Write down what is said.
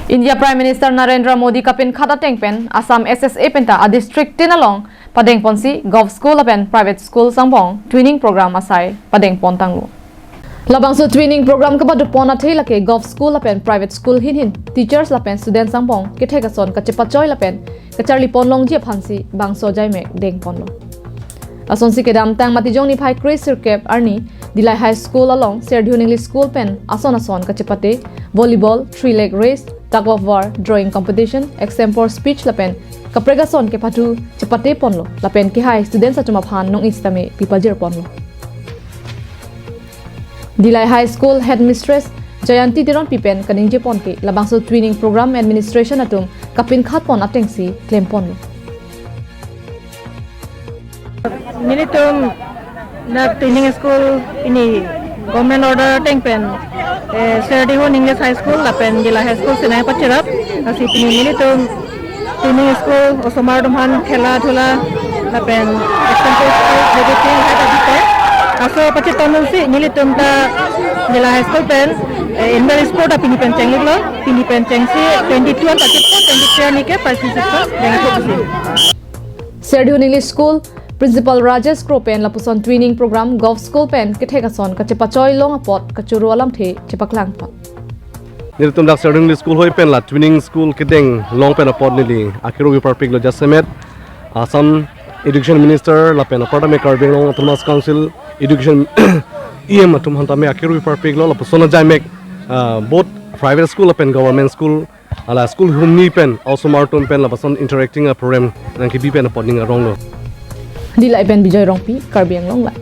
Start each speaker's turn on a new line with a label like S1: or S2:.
S1: India Prime Minister Narendra Modi kapin khata tengpen Assam SSA penta a district tinalong padeng ponsi gov school apen private school sangbong twinning program asai padeng pontanglu. Labangso twinning program kabadu pona thailake gov school apen private school hin teachers lapen student sangbong kithekason kachepachoy lapen kacharli ponlong je phansi bangso jaime deng ponlo. Asonsi kedam tang matijong ni phai Chris Circuit arni Dillai High School along serdihun English School pen ason kachepate volleyball 3-leg race tug of war drawing competition extempore speech lapen kapregason ke patu chepate ponlo lapen ke hai students achuma phan nong istame pipajir ponlo. Dillai High School headmistress Jayanti Tiron Pipen kaningje ponke labangso twinning program administration atum kapin khat pon atengsi claim ponlo.
S2: Militum na training school ini government order tengpen serdihun English High School lapen Dillai High School senai pachirap asi pini militum training school osomar domhan khela dhula lapen extempore school everything hada dite aso pachitonun si militum ta Dillai High School pen indoor sport apini pen chenglo pini pen chengsi 22 pachipo 23 nike participants dengo busi
S1: Serdihun English School Principal Rajesh Kropen lapuson twinning program golf school pen kithekason kachepachoy long apot kachuru alam the chepaklang pot.
S3: Nilitum dak Serdihun English School hoi pen la twinning school kedeng long pen apot nili akiru wiparpik lo jasemet Assam Education Minister la pen apota me karbing long autonomous council education EM atum hantame akiru wiparpik lo lapuson jaimek both private school pen government school ala school humni pen also marton pen lapuson interacting a program nang kibi pen apot ning arong lo.
S1: Dillai pen Bijay Rongpi Karbiang Long la.